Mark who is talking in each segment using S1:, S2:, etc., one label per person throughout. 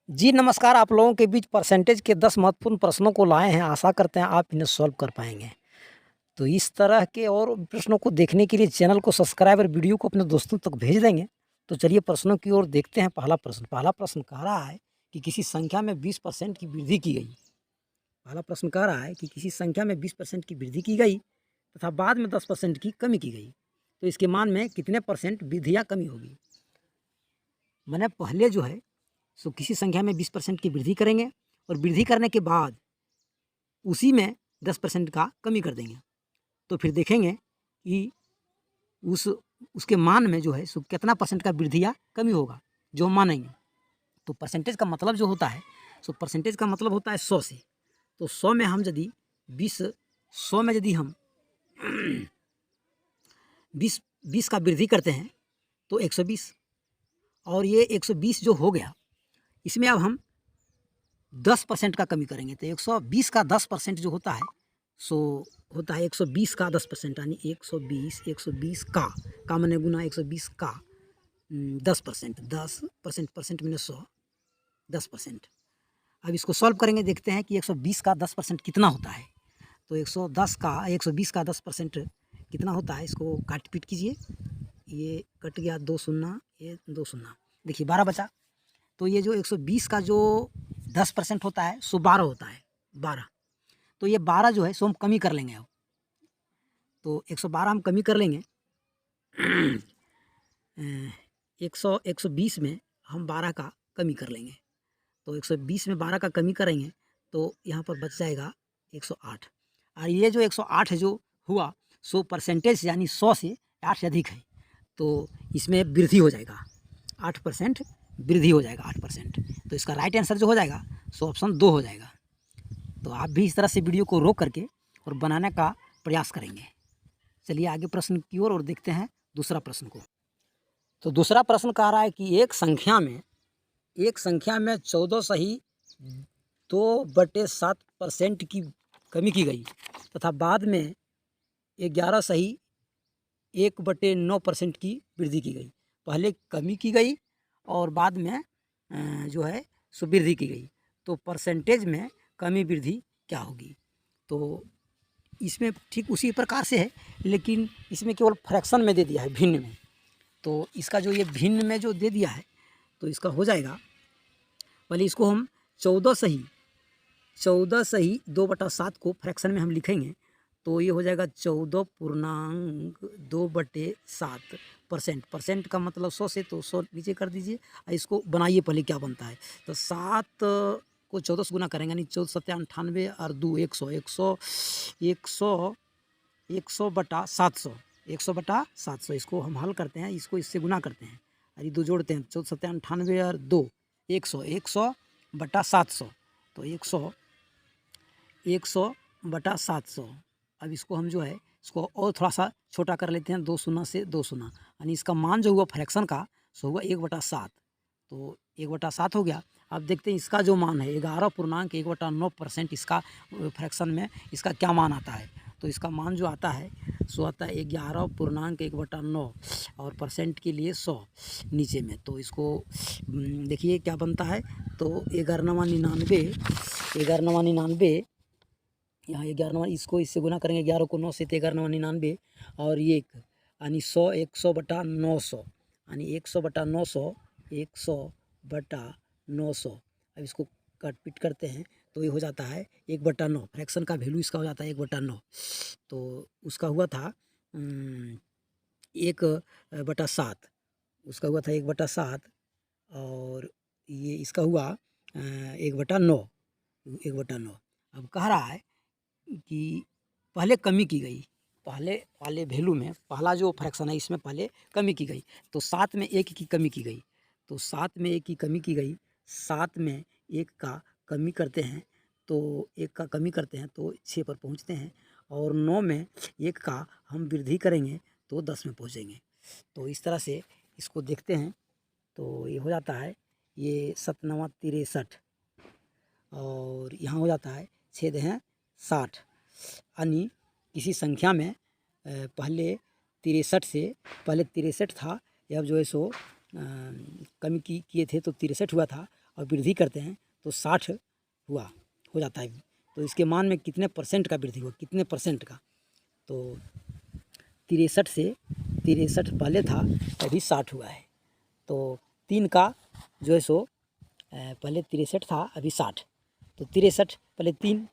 S1: जी नमस्कार, आप लोगों के बीच परसेंटेज के 10 महत्वपूर्ण प्रश्नों को लाए हैं, आशा करते हैं आप इन्हें सॉल्व कर पाएँगे। तो इस तरह के और प्रश्नों को देखने के लिए चैनल को सब्सक्राइब और वीडियो को अपने दोस्तों तक भेज देंगे। तो चलिए प्रश्नों की ओर देखते हैं पहला प्रश्न कह रहा है कि किसी संख्या में 20% की वृद्धि की गई। पहला प्रश्न कह रहा है कि किसी संख्या में 20% की वृद्धि की गई तथा बाद में 10% की कमी की गई। तो इसके मान में कितने परसेंट वृद्धि या कमी होगी? मैंने पहले जो है सो किसी संख्या में 20% की वृद्धि करेंगे और वृद्धि करने के बाद उसी में 10% का कमी कर देंगे। तो फिर देखेंगे कि उस उसके मान में जो है सो कितना परसेंट का वृद्धि या कमी होगा, जो हम मानेंगे। तो परसेंटेज का मतलब जो होता है सो परसेंटेज का मतलब होता है 100 से। तो 100 में हम यदि 100 में यदि हम 20 का वृद्धि करते हैं तो 120, और ये 120 जो हो गया, इसमें अब हम 10% का कमी करेंगे। तो 120 का 10% जो होता है सो होता है 120 का 10%, यानी 120 का मैंने गुना 120 का 10%, 10% परसेंट मैंने 100, 10%। अब इसको सॉल्व करेंगे, देखते हैं कि 120 का 10% कितना होता है। तो 120 का 10% कितना होता है, इसको काट पीट कीजिए। ये कट गया 2 शून्ना, ये 2 शून्ना, देखिए 12 बचा। तो ये जो 120 का जो 10% होता है सो 12 होता है, 12। तो ये 12 जो है सो हम कमी कर लेंगे अब। तो 112 हम कमी कर लेंगे। 120 में हम 12 का कमी कर लेंगे। तो 120 में 12 का कमी करेंगे तो यहाँ पर बच जाएगा 108। और ये जो 108 जो हुआ सो परसेंटेज यानी 100 से 8 से अधिक है, तो इसमें वृद्धि हो जाएगा, 8% वृद्धि हो जाएगा, 8%। तो इसका राइट आंसर जो हो जाएगा सो ऑप्शन 2 हो जाएगा। तो आप भी इस तरह से वीडियो को रोक करके और बनाने का प्रयास करेंगे। चलिए आगे प्रश्न की ओर देखते हैं दूसरा प्रश्न को। तो दूसरा प्रश्न कह रहा है कि एक संख्या में 14 सही 2/7% की कमी की गई तथा बाद में 11 सही 1/9% की वृद्धि की गई। पहले कमी की गई और बाद में जो है सो वृद्धि की गई। तो परसेंटेज में कमी वृद्धि क्या होगी? तो इसमें ठीक उसी प्रकार से है, लेकिन इसमें केवल फ्रैक्शन में दे दिया है, भिन्न में। तो इसका जो ये भिन्न में जो दे दिया है तो इसका हो जाएगा, पहले इसको हम 14 सही 2/7 को फ्रैक्शन में हम लिखेंगे तो ये हो जाएगा 14.2/7%। परसेंट का मतलब 100 से, तो 100 नीचे कर दीजिए और इसको बनाइए पहले क्या बनता है। तो 7 को 14 से गुना करेंगे यानी 14 सत्या 98 और 2 100 100/700, 100/700। इसको हम हल करते हैं, इसको इससे गुना करते हैं और ये 2 जोड़ते हैं, 14 सत्या 98 और 2 100, 100/700। तो 100/700। अब इसको हम जो है इसको और थोड़ा सा छोटा कर लेते हैं, 2 शून्य से 2 शून्य, यानी इसका मान जो हुआ फ्रैक्शन का सो हुआ 1/7। तो 1/7 हो गया। अब देखते हैं इसका जो मान है 11.1/9%, इसका फ्रैक्शन में इसका क्या मान आता है। तो इसका मान जो आता है सो आता है 11.1/9 और परसेंट के लिए 100 नीचे में। तो इसको देखिए क्या बनता है। तो 11.99, 11.99, यहाँ 11, इसको इससे गुना करेंगे 11 को 9 से, तो 11.99 और ये यानी 100, 100/900, यानी 100/900, 100/900। अब इसको काट पीट करते हैं तो ये हो जाता है 1/9। फ्रैक्शन का वैल्यू इसका हो जाता है 1/9। तो उसका हुआ था 1/7, उसका हुआ था 1/7 और ये इसका हुआ 1/9, 1/9। अब कह रहा है कि पहले कमी की गई, पहले वाले वैल्यू में पहला जो फ्रैक्शन है इसमें पहले कमी की गई, तो 7 में 1 की कमी की गई। तो 7 में 1 की कमी की गई, 7 में 1 का कमी करते हैं तो 1 का कमी करते हैं तो 6 पर पहुंचते हैं, और 9 में 1 का हम वृद्धि करेंगे तो 10 में पहुंचेंगे। तो इस तरह से इसको देखते हैं तो ये हो जाता है, ये 7×9 = 63 और यहाँ हो जाता है छेद हैं 60, यानी किसी संख्या में पहले 63 से, पहले 63 था, अब जो है सो कमी किए थे तो 63 हुआ था, और वृद्धि करते हैं तो 60 हुआ हो जाता है। तो इसके मान में कितने परसेंट का वृद्धि हुआ, कितने परसेंट का, तो 63 से 63 पहले था अभी 60 हुआ है। तो 3 का जो है सो पहले 63 था अभी 60, तो 63 पहले 3,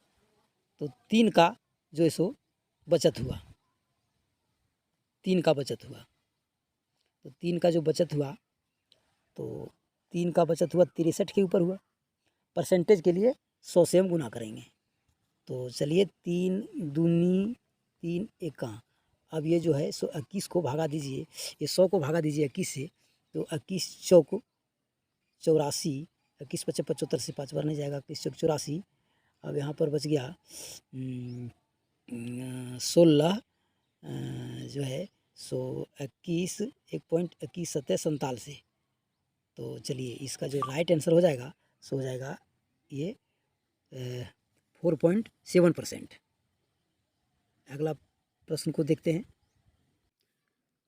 S1: तो 3 का जो है सो बचत हुआ, 3 का बचत हुआ। तो 3 का जो बचत हुआ, तो 3 का बचत हुआ 63 के ऊपर हुआ। परसेंटेज के लिए 100 से हम गुना करेंगे। तो चलिए 3 दूनी 3 एका, अब ये जो है सो 21 को भागा दीजिए, ये 100 को भागा दीजिए 21 से, तो 21 चौक 84, 21 पचे 75 से 5 बार नहीं जाएगा, 21 चौक 84। अब यहाँ पर बच गया 16 जो है सो 21 1.21 से। तो चलिए इसका जो राइट आंसर हो जाएगा सो हो जाएगा ये 4.7%। अगला प्रश्न को देखते हैं।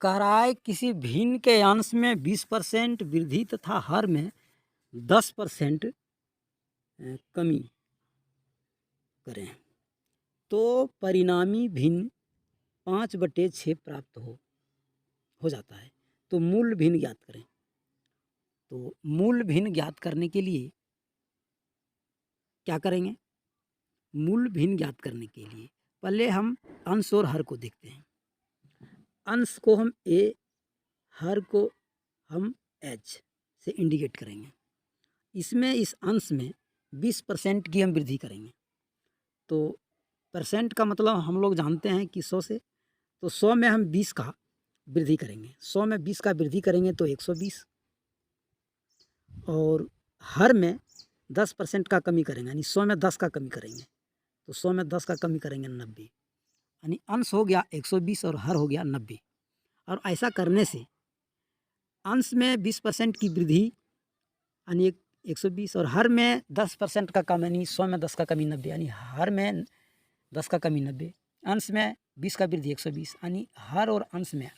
S1: कह रहा है किसी भिन्न के अंश में 20% वृद्धि तथा हर में 10% कमी करें तो परिणामी भिन्न 5/6 प्राप्त हो जाता है। तो मूल भिन्न ज्ञात करें। तो मूल भिन्न ज्ञात करने के लिए क्या करेंगे? मूल भिन्न ज्ञात करने के लिए पहले हम अंश और हर को देखते हैं। अंश को हम ए, हर को हम एच से इंडिकेट करेंगे। इसमें इस अंश में 20% की हम वृद्धि करेंगे। तो परसेंट का मतलब हम लोग जानते हैं कि 100 से, तो 100 में हम 20 का वृद्धि करेंगे। 100 में 20 का वृद्धि करेंगे तो 120, और हर में 10% का कमी करेंगे, यानी 100 में 10 का कमी करेंगे, तो 100 में 10 का कमी करेंगे 90, यानी अंश हो गया 120 और हर हो गया 90। और ऐसा करने से अंश में 20% की वृद्धि यानी 120 और हर में 10% का कम, यानी 100 में 10 का कमी 90, यानी हर में 10 का कमी 90, अंश में 20 का वृद्धि 120, यानी हर और अंश में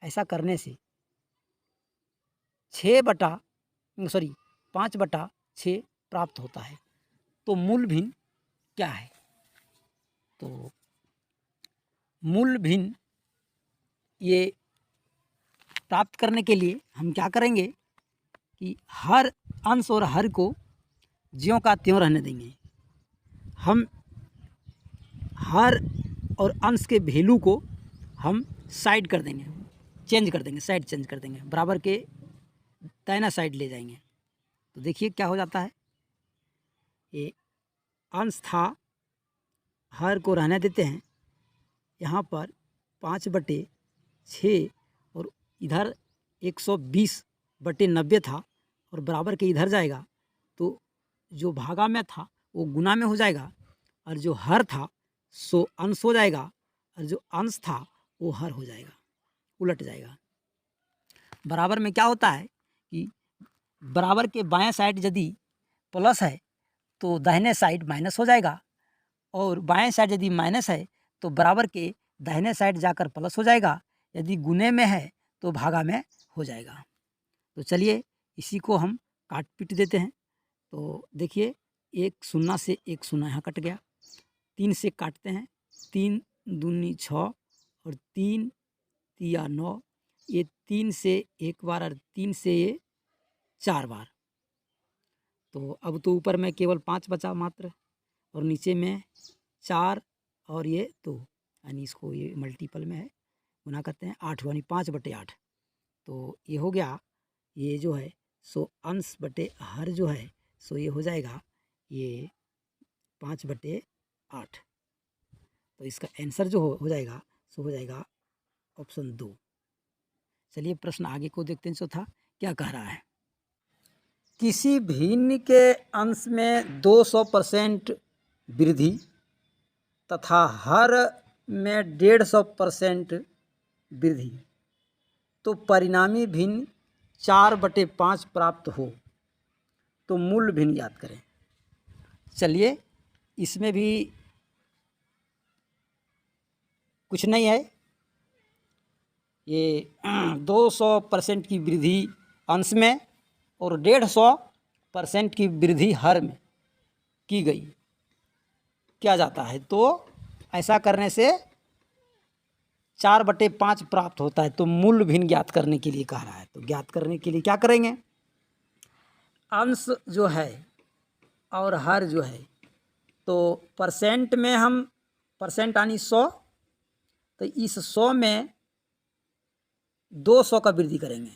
S1: ऐसा करने से 5/6 प्राप्त होता है। तो मूल भिन्न क्या है? तो मूल भिन्न ये प्राप्त करने के लिए हम क्या करेंगे कि हर अंश और हर को ज्यों का त्यों रहने देंगे। हम हर और अंश के वैल्यू को हम साइड कर देंगे, चेंज कर देंगे, साइड चेंज कर देंगे, बराबर के दाहिना साइड ले जाएंगे। तो देखिए क्या हो जाता है, ये अंश था, हर को रहने देते हैं, यहाँ पर 5/6 और इधर 120/90 था, और बराबर के इधर जाएगा तो जो भागा में था वो गुना में हो जाएगा, और जो हर था सो अंश हो जाएगा, और जो अंश था वो हर हो जाएगा, उलट जाएगा। बराबर में क्या होता है कि बराबर के बाएं साइड यदि प्लस है तो दाहिने साइड माइनस हो जाएगा, और बाएं साइड यदि माइनस है तो बराबर के दाहिने साइड जाकर प्लस हो जाएगा, यदि गुने में है तो भागा में हो जाएगा। तो चलिए इसी को हम काट पीट देते हैं। तो देखिए 1 0 से 1 0 यहाँ कट गया, 3 से काटते हैं, 3 दूनी 6 और 3 तिया 9, ये 3 से एक बार और 3 से ये 4 बार। तो अब तो ऊपर में केवल 5 बचा मात्र, और नीचे में 4 और ये 2, यानी इसको ये मल्टीपल में है, गुना करते हैं 8, यानी 5/8। तो ये हो गया, ये जो है सो अंश बटे हर जो है सो ये हो जाएगा ये 5/8। तो इसका आंसर जो हो जाएगा सो हो जाएगा ऑप्शन 2। चलिए प्रश्न आगे को देखते हैं। चौथा क्या कह रहा है? किसी भिन्न के अंश में 200% वृद्धि तथा हर में 150% वृद्धि, तो परिणामी भिन्न 4/5 प्राप्त हो तो मूल भिन्न याद करें। चलिए इसमें भी कुछ नहीं है, ये 200% की वृद्धि अंश में और 150 % की वृद्धि हर में की गई किया जाता है। तो ऐसा करने से 4/5 प्राप्त होता है। तो मूल भिन्न ज्ञात करने के लिए कह रहा है। तो ज्ञात करने के लिए क्या करेंगे, अंश जो है और हर जो है, तो % में हम % यानी 100, तो इस 100 में 200 का वृद्धि करेंगे।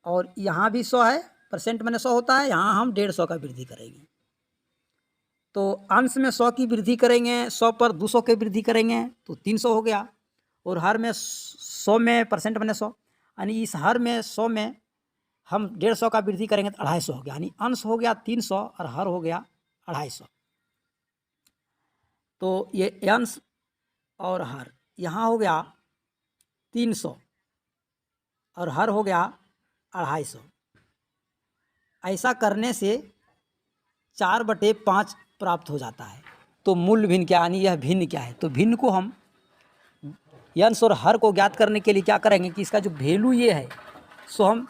S1: और यहाँ भी 100 है, % मैंने 100 होता है, यहाँ हम 150 का वृद्धि करेंगे। तो अंश में 100 की वृद्धि करेंगे, 100 पर 200 की वृद्धि करेंगे तो 300 हो गया। और हर में 100 में % मैंने 100, यानी इस हर में 100 में हम 150 का वृद्धि करेंगे तो 250 हो गया, यानी अंश हो गया 300 और हर हो गया 250। तो ये अंश और हर यहाँ हो गया 300 और हर हो गया 250। ऐसा करने से 4/5 प्राप्त हो जाता है। तो मूल भिन्न क्या, यानी यह भिन्न क्या है, तो भिन्न को हम अंश और हर को ज्ञात करने के लिए क्या करेंगे कि इसका जो वैल्यू ये है सो हम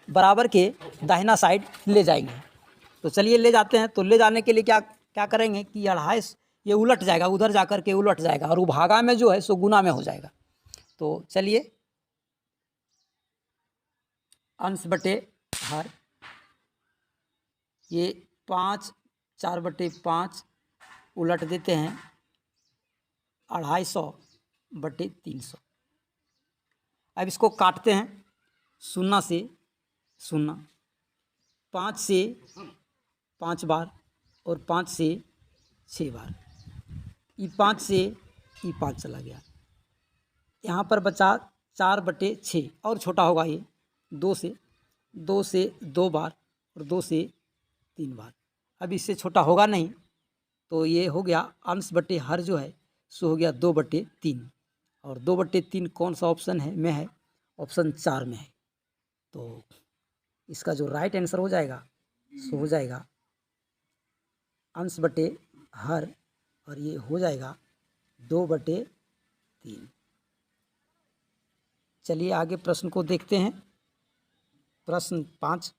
S1: बराबर के दाहिना साइड ले जाएंगे। तो चलिए ले जाते हैं। तो ले जाने के लिए क्या क्या करेंगे कि 250 ये उलट जाएगा, उधर जा कर के उलट जाएगा और वो भागा में जो है सो गुना में हो जाएगा। तो चलिए अंश बटे हर, ये 5 4/5 उलट देते हैं 250/300। अब इसको काटते हैं 0 से 0, 5 से 5 बार और 5 से 6 बार, ये 5 से ये 5 चला गया। यहाँ पर बचा 4/6 और छोटा होगा ये 2 से 2 बार और 2 से 3 बार। अब इससे छोटा होगा नहीं, तो ये हो गया अंश बटे हर जो है सो हो गया 2/3। और 2/3 कौन सा ऑप्शन है में है, ऑप्शन 4 में है। तो इसका जो राइट आंसर हो जाएगा सो हो जाएगा अंश बटे हर, और ये हो जाएगा 2/3। चलिए आगे प्रश्न को देखते हैं। प्रश्न 5,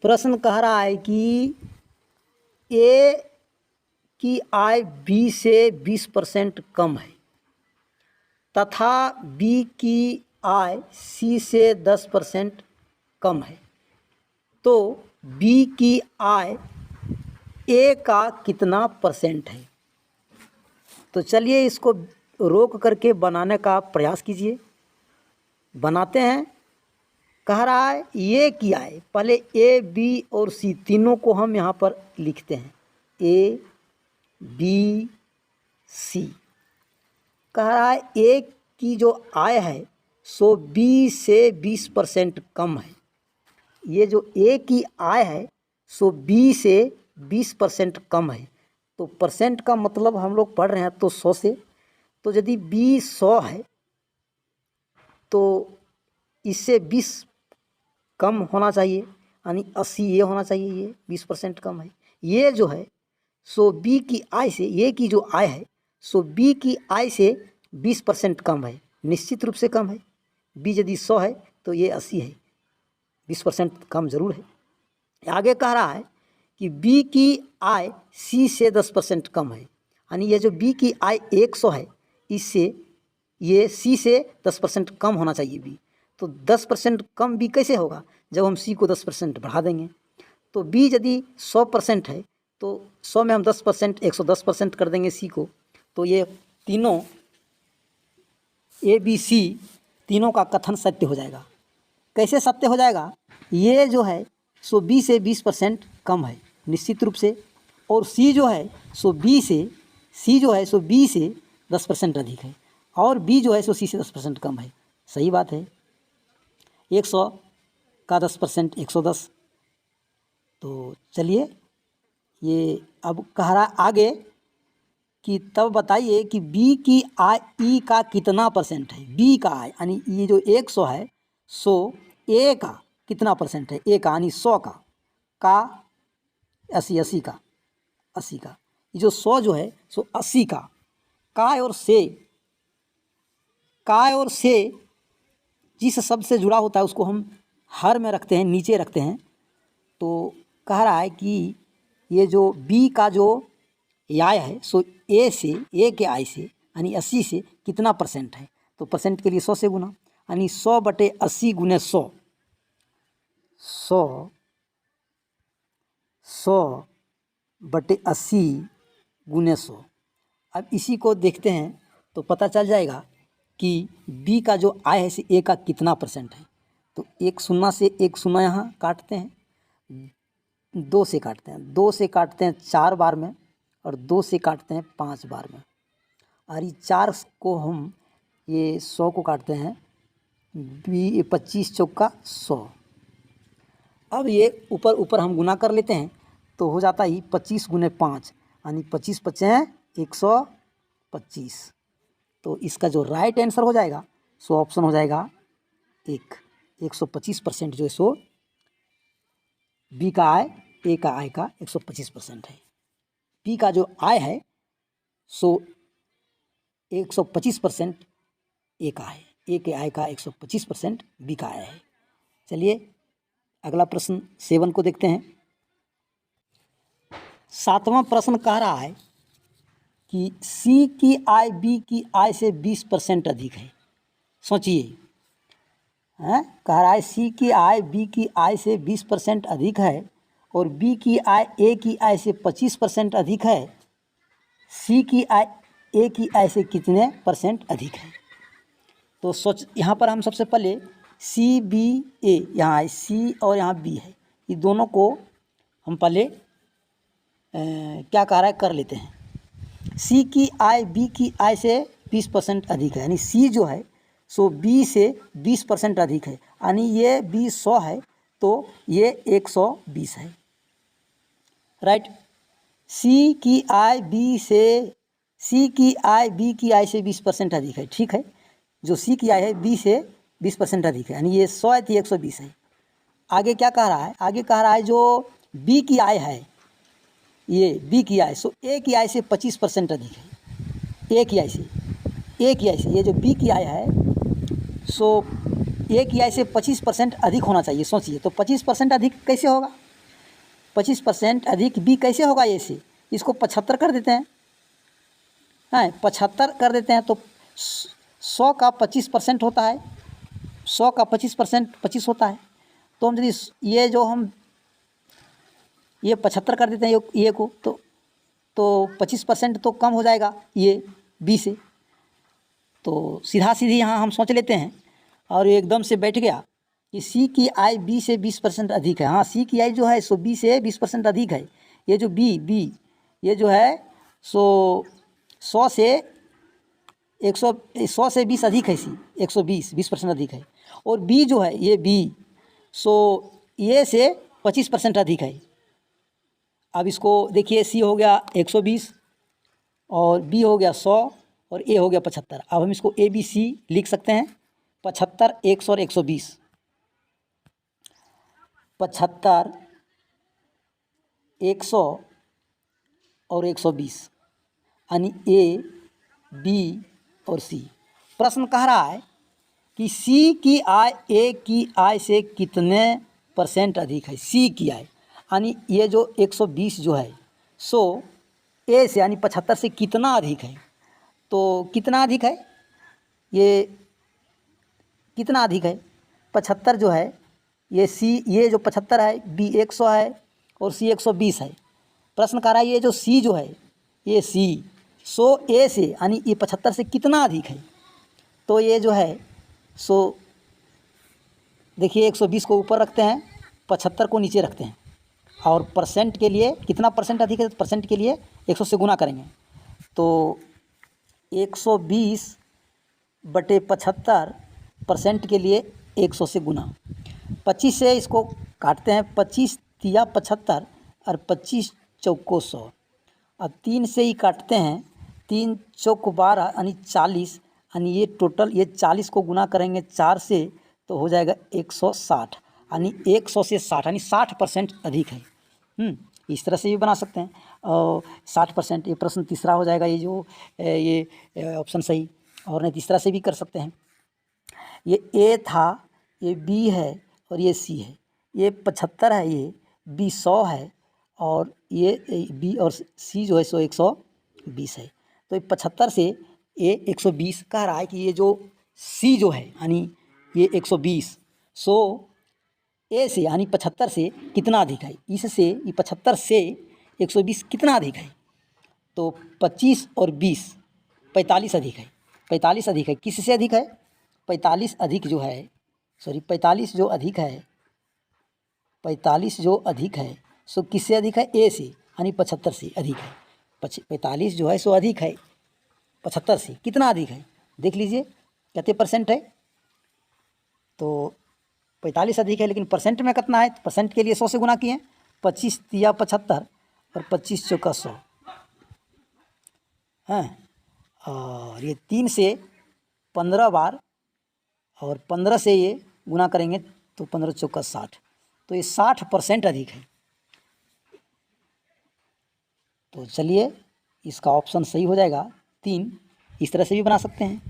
S1: प्रश्न कह रहा है कि ए की आय बी से 20% कम है तथा बी की आय सी से 10% कम है, तो बी की आय ए का कितना % है। तो चलिए इसको रोक करके बनाने का प्रयास कीजिए। बनाते हैं। कह रहा है ए की आय, पहले ए बी और सी तीनों को हम यहाँ पर लिखते हैं, ए बी सी। कह रहा है ए की जो आय है सो बी से 20% कम है। ये जो ए की आय है सो बी से 20% कम है। तो % का मतलब हम लोग पढ़ रहे हैं तो 100 से, तो यदि बी 100 है तो इससे 20 कम होना चाहिए, यानी 80 ये होना चाहिए, ये 20% कम है। ये जो है सो बी की आय से, ये की जो आय है सो बी की आय से 20% कम है, निश्चित रूप से कम है। बी यदि 100 है तो ये 80 है, 20% कम जरूर है। आगे कह रहा है कि बी की आय सी से 10% कम है, यानी ये जो बी की आय 100 है इससे ये सी से 10% कम होना चाहिए बी। तो 10% कम बी कैसे होगा, जब हम सी को 10% बढ़ा देंगे। तो बी यदि 100% है तो 100 में हम 10% 110% कर देंगे सी को। तो ये तीनों ए बी सी तीनों का कथन सत्य हो जाएगा। कैसे सत्य हो जाएगा, ये जो है सो बी से 20% कम है निश्चित रूप से, और सी जो है सो बी से 10% अधिक है, और बी जो है सो सी से 10% कम है। सही बात है। 100 का 10% 110। तो चलिए ये अब कह रहा आगे कि तब बताइए कि बी की आय ई का कितना % है। बी का आय यानी ये जो 100 है सो ए का कितना % है, ए का यानी 100 का 80 का 80 का, ये जो 100 जो है सो 80 का काय और से जिस शब्द से जुड़ा होता है उसको हम हर में रखते हैं, नीचे रखते हैं, तो कह रहा है कि ये जो बी का जो आय है सो ए के आय से यानी 80 से कितना परसेंट है। तो परसेंट के लिए 100 से गुना, यानी 100/80 गुने 100, 100/80 गुने 100। अब इसी को देखते हैं तो पता चल जाएगा कि बी का जो आय है से ए का कितना परसेंट है। तो एक शून्य से एक शून्य यहाँ काटते हैं, 2 से काटते हैं, 2 से काटते हैं 4 बार में, और 2 से काटते हैं 5 बार में, और ये 4 को हम ये 100 को काटते हैं 25 चौका 100। अब ये ऊपर ऊपर हम गुना कर लेते हैं तो हो जाता ही 25 गुने 5 यानी 25 पचे हैं 125। तो इसका जो राइट आंसर हो जाएगा सो ऑप्शन हो जाएगा 125% जो है सो बी का आय ए का आय का 125% है। बी का जो आय है सो 125% ए का है, ए के आय का 125% बी का आय है। चलिए अगला प्रश्न 7 को देखते हैं। 7वां प्रश्न कह रहा है कि सी की आय बी की आय से 20% अधिक है। सोचिए, कह रहा है सी की आय बी की आय से 20% अधिक है और बी की आय ए की आय से 25% अधिक है। सी की आय ए की आय से कितने परसेंट अधिक है। तो सोच, यहाँ पर हम सबसे पहले सी बी ए, यहाँ है सी और यहाँ बी है, ये दोनों को हम पहले क्या कह रहा है कर लेते हैं। सी की आय बी की आय से 20% अधिक है, यानी सी जो है सो बी से 20% अधिक है, यानी ये बी 100 है तो ये 120 है। राइट। सी की आय बी की आय से 20% अधिक है। ठीक है, जो सी की आय है बी से 20% अधिक है, यानी ये 100 है तो 120 है। आगे क्या कह रहा है, आगे कह रहा है जो बी की आय है, ये बी की आय सो ए की आय से 25% अधिक है। ए की आय से ये जो बी की आय है सो ए की आय से 25% अधिक होना चाहिए। सोचिए, तो 25% अधिक कैसे होगा, 25% अधिक बी कैसे होगा ए से। इसको 75 कर देते हैं, 75 कर देते हैं तो 100 का 25% होता है, 100 का 25% 25 होता है। तो हम यदि ये जो हम ये 75 कर देते हैं ये को तो 25% तो कम हो जाएगा ये बी से। तो सीधा सीधी यहाँ हम सोच लेते हैं और एकदम से बैठ गया कि सी की आय बी से 20% अधिक है। हाँ, सी की आय जो है सो बी से 20% अधिक है। ये जो बी ये जो है सो 100 से 20 अधिक है, सी 120% अधिक है। और बी जो है ये बी सो ए से 25% अधिक है। अब इसको देखिए, सी हो गया 120 और बी हो गया 100 और ए हो गया 75। अब हम इसको ए बी सी लिख सकते हैं, 75, 100 और 120। 75, 100 और 120 यानी ए बी और सी। प्रश्न कह रहा है कि सी की आय ए की आय से कितने % अधिक है। सी की आय यानी ये जो 120 जो है सो ए से यानी 75 से कितना अधिक है। तो कितना अधिक है, ये कितना अधिक है, 75 जो है ये सी, ये जो 75 है बी 100 है और सी 120 है। प्रश्न कह रहा है ये जो सी जो है ये सी सो ए से यानी ये 75 से कितना अधिक है। तो ये जो है सो देखिए 120 को ऊपर रखते हैं, 75 को नीचे रखते हैं और परसेंट के लिए कितना परसेंट अधिक है, परसेंट के लिए 100 से गुना करेंगे तो 120/75 के लिए 100 से गुना। 25 से इसको काटते हैं, 25 तिया 75 और 25 चौको 100। अब 3 से ही काटते हैं, 3 चौक 12 यानी 40, यानी ये टोटल ये 40 को गुना करेंगे 4 से तो हो जाएगा 160, यानी 100 से 60 यानी 60% अधिक है। इस तरह से भी बना सकते हैं और 60%, ये प्रश्न तीसरा हो जाएगा, ये जो ये ऑप्शन सही। और नहीं तीसरा से भी कर सकते हैं। ये ए था, ये बी है और ये सी है, ये 75 है, ये बी 100 है, और ये बी और सी जो है सो 120 है। तो 75 से ए 120 कह रहा है कि ये जो सी जो है यानी ये 120, सो ए से यानी 75 से कितना अधिक है, इससे ये 75 से 120 कितना अधिक है, तो 25 और 20 45 अधिक है। 45 अधिक है, किससे अधिक है, 45 अधिक जो है, सॉरी 45 जो अधिक है, 45 जो अधिक है सो किससे अधिक है, ए से यानी 75 से अधिक है। 45 जो है सो अधिक है 75 से, कितना अधिक है देख लीजिए, कितने परसेंट है, तो 45 अधिक है, लेकिन परसेंट में कितना है, परसेंट के लिए 100 से गुना किए, 25 या 75 और 25 चौका 100 हैं, और ये 3 से 15 बार और 15 से ये गुना करेंगे तो 15 चौका 60, तो ये 60% अधिक है। तो चलिए इसका ऑप्शन सही हो जाएगा 3। इस तरह से भी बना सकते हैं।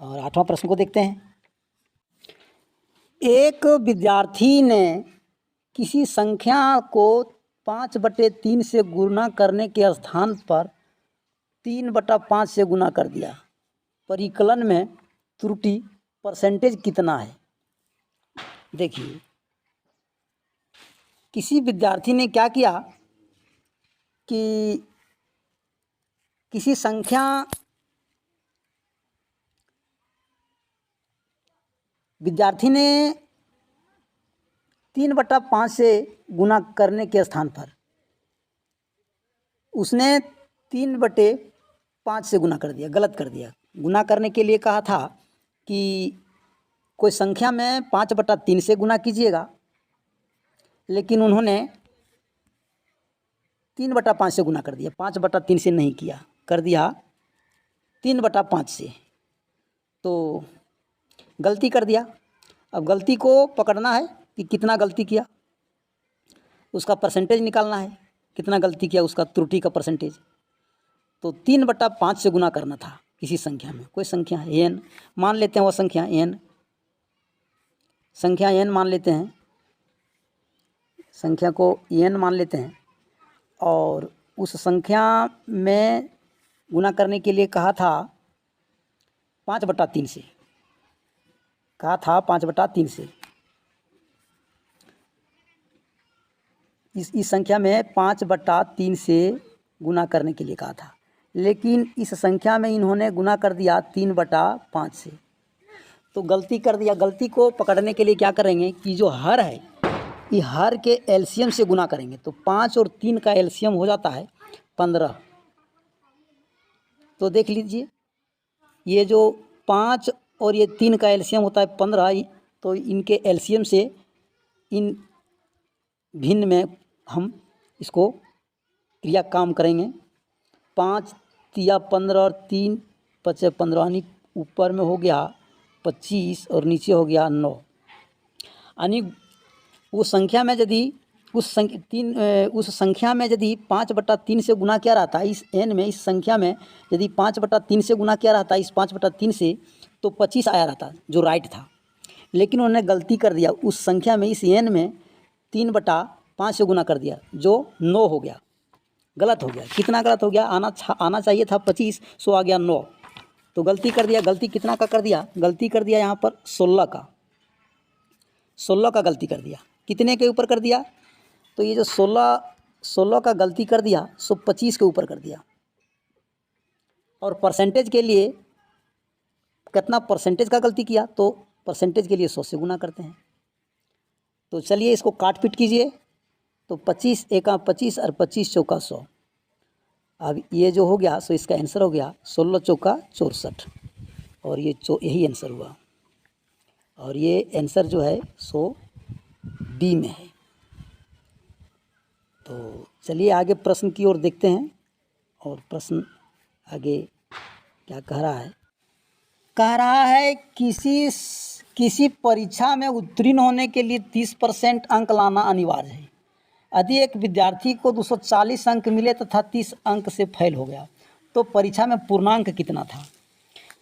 S1: और 8वां प्रश्न को देखते हैं। एक विद्यार्थी ने किसी संख्या को 5/3 से गुणा करने के स्थान पर 3/5 से गुना कर दिया। परिकलन में त्रुटि परसेंटेज कितना है। देखिए, किसी विद्यार्थी ने क्या किया कि किसी संख्या विद्यार्थी ने 3/5 से गुना करने के स्थान पर उसने 3/5 से गुना कर दिया, गलत कर दिया। गुना करने के लिए कहा था कि कोई संख्या में 5/3 से गुना कीजिएगा, लेकिन उन्होंने 3/5 से गुना कर दिया, 5/3 से नहीं किया, कर दिया 3/5 से, तो गलती कर दिया। अब गलती को पकड़ना है कि कितना गलती किया, उसका परसेंटेज निकालना है, कितना गलती किया उसका त्रुटि का परसेंटेज। तो 3/5 से गुना करना था किसी संख्या में, कोई संख्या है एन मान लेते हैं, वह संख्या एन मान लेते हैं, संख्या को एन मान लेते हैं, और उस संख्या में गुना करने के लिए कहा था 5/3 से, कहा था 5/3 से। इस संख्या में 5/3 से गुना करने के लिए कहा था, लेकिन इस संख्या में इन्होंने गुना कर दिया 3/5 से, तो गलती कर दिया। गलती को पकड़ने के लिए क्या करेंगे कि जो हर है, ये हर के एलसीएम से गुना करेंगे, तो 5 और 3 का एलसीएम हो जाता है 15। तो देख लीजिए, ये जो 5 और ये 3 का एलसीएम होता है 15, तो इनके एलसीएम से इन भिन्न में हम इसको क्रिया काम करेंगे। 5 तिया 15 और 3 पचे 15, यानी ऊपर में हो गया 25 और नीचे हो गया 9। यानी उस संख्या में यदि उस संख्या में यदि 5/3 से गुना किया रहता, इस एन में, इस संख्या में यदि 5/3 से गुना किया रहता, इस 5/3 से, तो 25 आया रहता जो राइट था। लेकिन उन्होंने गलती कर दिया, उस संख्या में, इस एन में 3/5 से गुना कर दिया, जो 9 हो गया, गलत हो गया। कितना गलत हो गया, आना चाहिए था 25, सो आ गया 9, तो गलती कर दिया। गलती कितना का कर दिया, गलती कर दिया यहाँ पर 16 का गलती कर दिया। कितने के ऊपर कर दिया, तो ये जो 16 का गलती कर दिया, सो 25 के ऊपर कर दिया। और परसेंटेज के लिए कितना परसेंटेज का गलती किया, तो परसेंटेज के लिए 100 से गुना करते हैं। तो चलिए इसको काट पीट कीजिए, तो 25 एका 25 और 25 चौका 100। अब ये जो हो गया, सो इसका आंसर हो गया 16 चौका 64, और ये यही आंसर हुआ। और ये आंसर जो है सो बी में है। तो चलिए आगे प्रश्न की ओर देखते हैं, और प्रश्न आगे क्या कह रहा है। कह रहा है किसी परीक्षा में उत्तीर्ण होने के लिए 30% अंक लाना अनिवार्य है। यदि एक विद्यार्थी को 240 अंक मिले तथा 30 अंक से फेल हो गया, तो परीक्षा में पूर्णांक कितना था।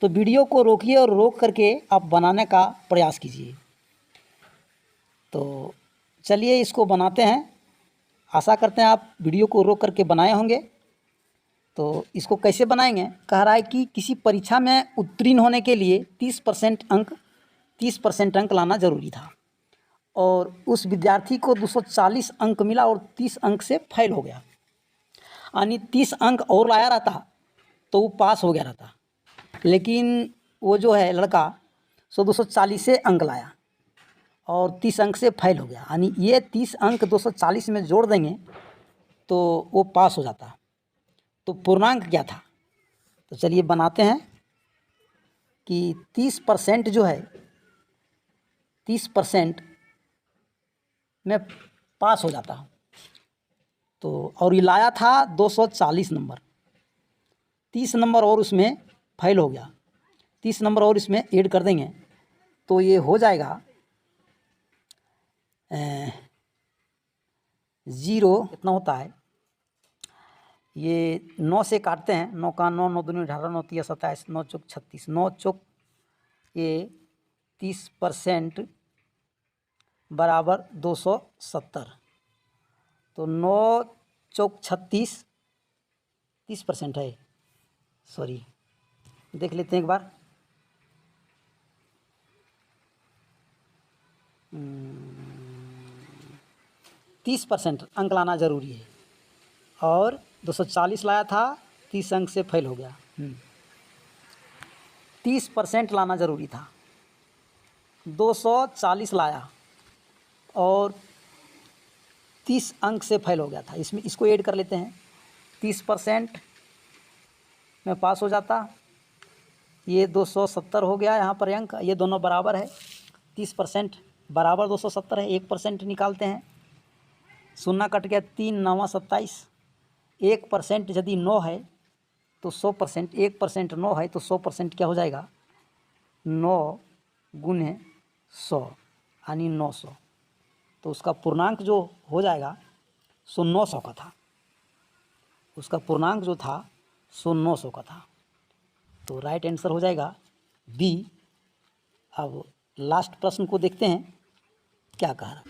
S1: तो वीडियो को रोकिए और रोक करके आप बनाने का प्रयास कीजिए। तो चलिए इसको बनाते हैं। आशा करते हैं आप वीडियो को रोक करके बनाए होंगे। तो इसको कैसे बनाएंगे, कह रहा है कि किसी परीक्षा में उत्तीर्ण होने के लिए 30% अंक लाना ज़रूरी था और उस विद्यार्थी को 240 अंक मिला और 30 अंक से फेल हो गया। यानी 30 अंक और लाया रहता तो वो पास हो गया रहता, लेकिन वो जो है लड़का 240 से अंक लाया और 30 अंक से फेल हो गया। यानी ये 30 अंक 240 में जोड़ देंगे तो वो पास हो जाता। तो पूर्णांक क्या था, तो चलिए बनाते हैं कि 30% जो है 30% में पास हो जाता। तो और ये लाया था 240 नंबर, 30 नंबर और उसमें फेल हो गया, 30 नंबर और इसमें ऐड कर देंगे तो ये हो जाएगा 0 कितना होता है, ये 9 से काटते हैं, 9 का 9, 9 दूनी 18, 9 तिया 27, 9 चौक 36, 9 चौक ये 30% बराबर 270। तो 9 चौक 36 30% है, सॉरी देख लेते हैं एक बार। 30% अंक लाना ज़रूरी है और 240 लाया था, 30 अंक से फेल हो गया। 30% लाना ज़रूरी था, 240 लाया और 30 अंक से फेल हो गया था। इसमें इसको ऐड कर लेते हैं, 30% में पास हो जाता, ये 270 हो गया यहाँ पर अंक, ये दोनों बराबर है, 30% बराबर 270 है। 1% निकालते हैं, 0 कट गया, 3 9 27, 1% यदि 9 है तो 100%, 1% 9 है तो 100% क्या हो जाएगा, 9 गुने 100 यानी 900। तो उसका पूर्णांक जो हो जाएगा सो 900 का था, उसका पूर्णांक जो था सो 900 का था। तो राइट आंसर हो जाएगा बी। अब लास्ट प्रश्न को देखते हैं क्या कह रहा है।